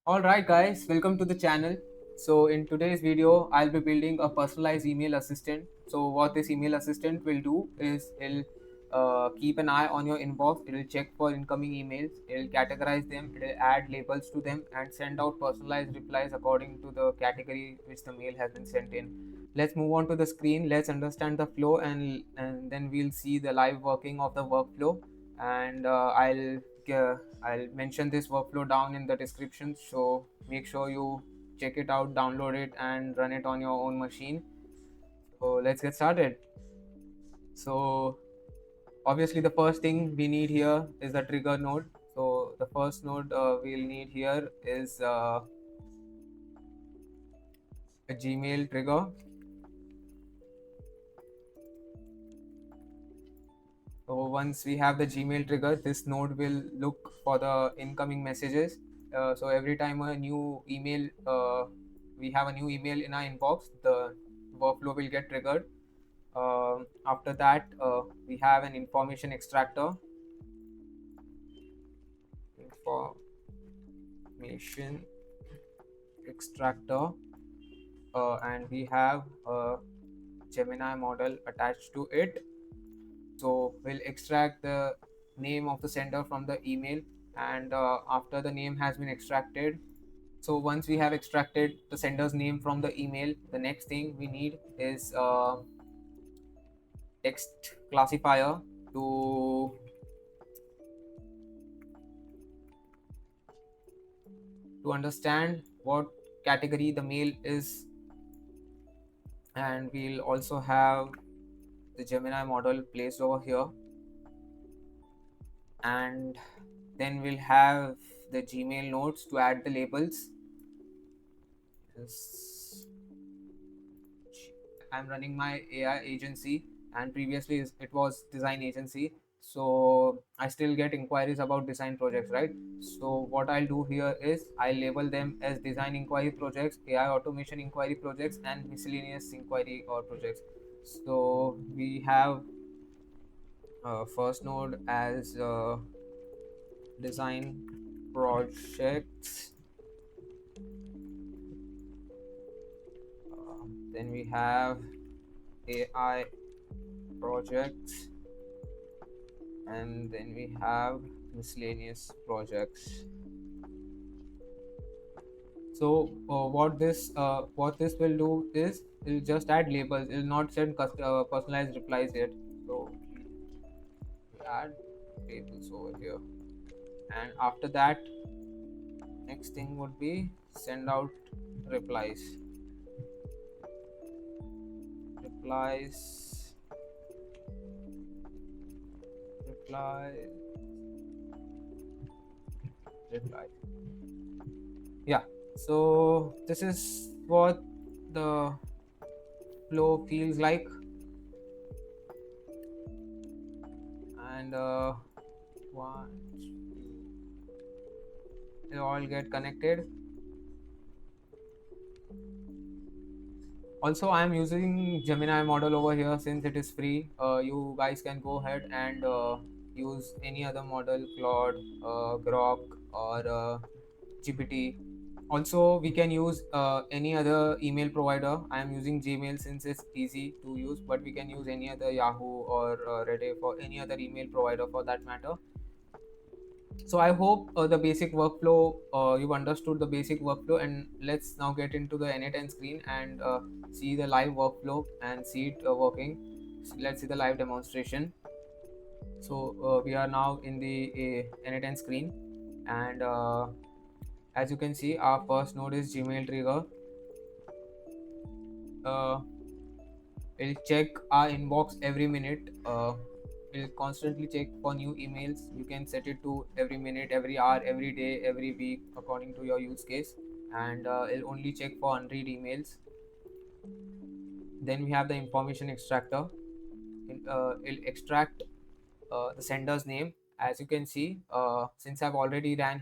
Alright guys, welcome to the channel. So in today's video, I'll be building a personalized email assistant. So what this email assistant will do is it'll keep an eye on your inbox, it'll check for incoming emails, it'll categorize them, it'll add labels to them and send out personalized replies according to the category which the mail has been sent in. Let's move on to the screen, let's understand the flow and then we'll see the live working of the workflow and I'll mention this workflow down in the description, so make sure you check it out, download it, and run it on your own machine. So let's get started. So obviously, the first thing we need here is the trigger node. So the first node we'll need here is a Gmail trigger. So once we have the Gmail trigger, this node will look for the incoming messages. So every time a new email, we have a new email in our inbox, the workflow will get triggered. After that, we have an information extractor. Information extractor, and we have a Gemini model attached to it. So we'll extract the name of the sender from the email, and after the name has been extracted, so once we have extracted the sender's name from the email, the next thing we need is text classifier to understand what category the mail is, and we'll also have the Gemini model placed over here, and then we'll have the Gmail nodes to add the labels. I'm running my AI agency, and previously it was design agency. So I still get inquiries about design projects, right? So what I'll do here is I label them as design inquiry projects, AI automation inquiry projects, and miscellaneous inquiry or projects. So we have first node as design projects. Then we have AI projects, and then we have miscellaneous projects. So what this will do is it'll just add labels, it'll not send personalized replies yet. So we add labels over here, and after that, next thing would be send out replies. replies reply reply Yeah, so this is what the flow feels like, and one, they all get connected. Also, I am using Gemini model over here since it is free. You guys can go ahead and use any other model, Claude, Grok, or GPT. Also, we can use any other email provider. I am using Gmail since it's easy to use, but we can use any other Yahoo or Reddit or any other email provider for that matter. So I hope the basic workflow, you've understood the basic workflow, and let's now get into the n8n screen and see the live workflow and see it working. So let's see the live demonstration. So we are now in the n8n screen, and as you can see, our first node is Gmail trigger. We'll check our inbox every minute. We'll constantly check for new emails. You can set it to every minute, every hour, every day, every week, according to your use case, and it'll only check for unread emails. Then we have the information extractor. It'll extract the sender's name. As you can see, since I've already ran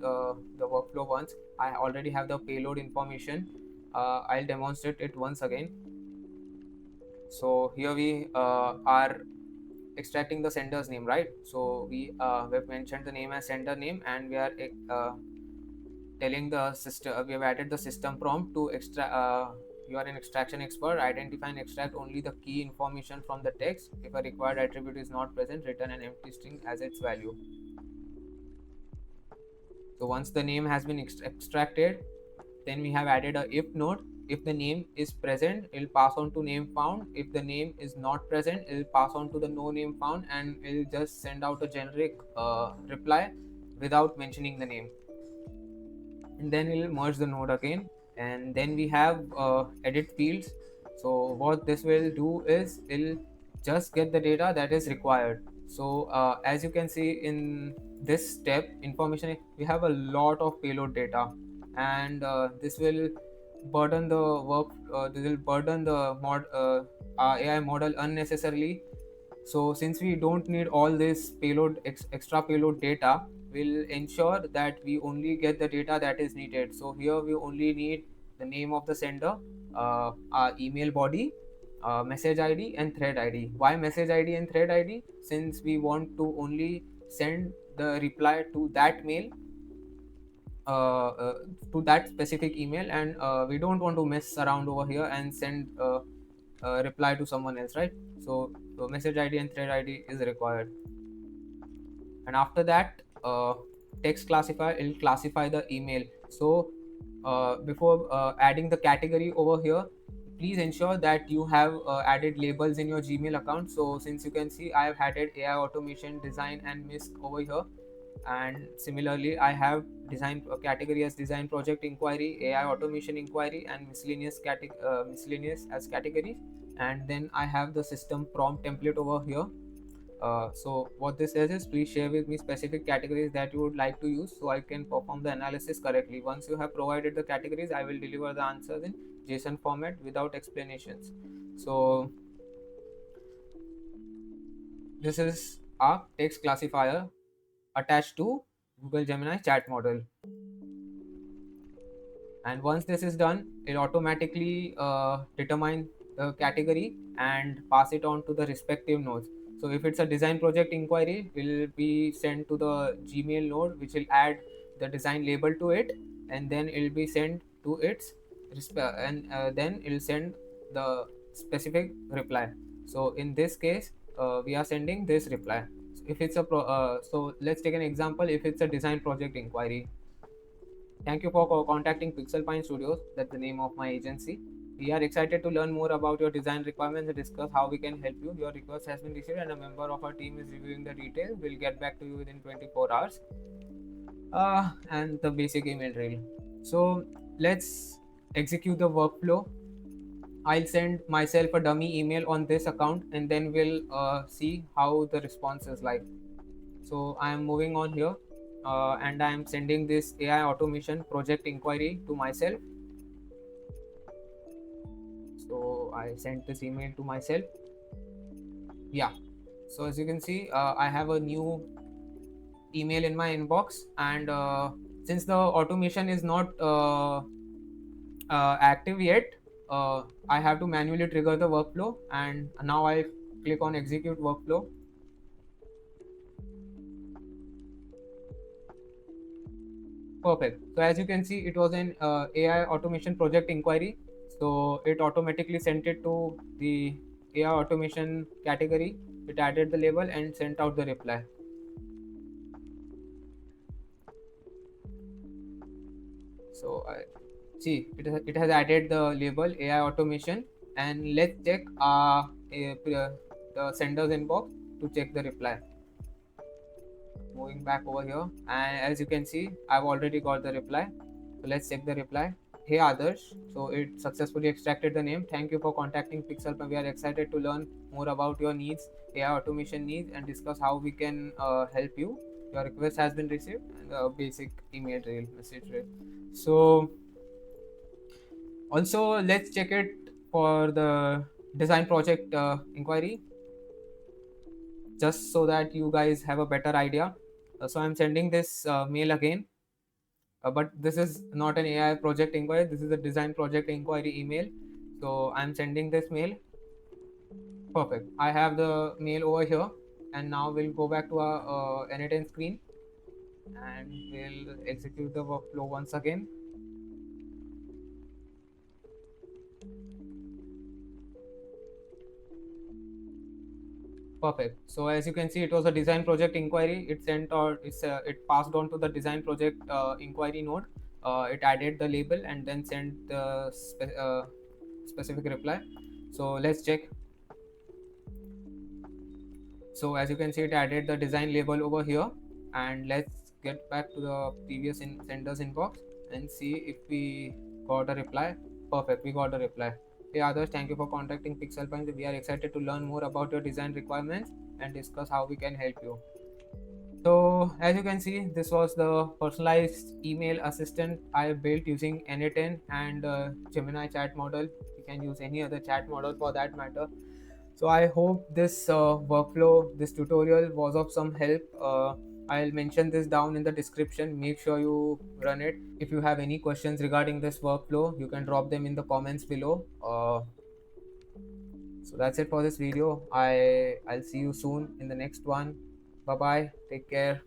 the workflow once, I already have the payload information. I'll demonstrate it once again. So here we are extracting the sender's name, right? So we've mentioned the name as sender name, and we are telling the system, we have added the system prompt to you are an extraction expert, identify and extract only the key information from the text. If a required attribute is not present, return an empty string as its value. So once the name has been extracted, then we have added a if node. If the name is present, it'll pass on to name found. If the name is not present, it'll pass on to the no name found, and it'll just send out a generic reply without mentioning the name. And then it'll merge the node again. And then we have edit fields. So what this will do is it'll just get the data that is required. So as you can see in this step, information, we have a lot of payload data, and this will burden the work. This will burden the AI model unnecessarily. So since we don't need all this payload, extra payload data, we'll ensure that we only get the data that is needed. So here we only need the name of the sender, our email body, message ID, and thread ID. Why message ID and thread ID? Since we want to only send the reply to that mail, to that specific email, and we don't want to mess around over here and send reply to someone else, right? So message ID and thread ID is required. And after that, text classifier will classify the email. So before adding the category over here, please ensure that you have added labels in your Gmail account. So since you can see, I have added AI automation, design, and MISC over here. And similarly, I have design category as design project inquiry, AI automation inquiry, and miscellaneous as categories. And then I have the system prompt template over here. So what this says is, please share with me specific categories that you would like to use so I can perform the analysis correctly. Once you have provided the categories, I will deliver the answers in JSON format without explanations. So this is our text classifier attached to Google Gemini chat model. And once this is done, it automatically determine the category and pass it on to the respective nodes. So if it's a design project inquiry, it will be sent to the Gmail node, which will add the design label to it, and then it will be sent to its and then it will send the specific reply. So in this case, we are sending this reply. So if it's a so let's take an example. If it's a design project inquiry, thank you for contacting Pixelpine Studios. That's the name of my agency. We are excited to learn more about your design requirements and discuss how we can help you. Your request has been received and a member of our team is reviewing the details. We'll get back to you within 24 hours. And the basic email trail. So let's execute the workflow. I'll send myself a dummy email on this account, and then we'll see how the response is like. So I am moving on here. And I am sending this AI automation project inquiry to myself. So I sent this email to myself. Yeah. So as you can see, I have a new email in my inbox, and since the automation is not active yet, I have to manually trigger the workflow, and now I click on execute workflow. Perfect. So as you can see, it was an AI automation project inquiry. So it automatically sent it to the AI automation category. It added the label and sent out the reply. So see, it has added the label AI automation, and let's check the sender's inbox to check the reply. Moving back over here, and as you can see, I've already got the reply. So let's check the reply. Hey Adarsh, so it successfully extracted the name. Thank you for contacting Pixel. We are excited to learn more about your needs, AI automation needs, and discuss how we can help you. Your request has been received, and the basic email trail, message trail. So also let's check it for the design project inquiry, just so that you guys have a better idea. So I'm sending this mail again. But this is not an AI project inquiry. This is a design project inquiry email. So I'm sending this mail. Perfect. I have the mail over here, and now we'll go back to our n8n screen. and we'll execute the workflow once again. Perfect. So as you can see, it was a design project inquiry. It sent or it passed on to the design project inquiry node. It added the label and then sent the specific reply. So let's check. So as you can see, it added the design label over here. And let's get back to the previous sender's inbox and see if we got a reply. Perfect, we got a reply. Hey others, thank you for contacting Pixelpine. We are excited to learn more about your design requirements and discuss how we can help you. So as you can see, this was the personalized email assistant I built using n8n and Gemini chat model. You can use any other chat model for that matter. So I hope this workflow, this tutorial was of some help. I'll mention this down in the description. Make sure you run it. If you have any questions regarding this workflow, you can drop them in the comments below. So that's it for this video. I'll see you soon in the next one. Bye bye. Take care.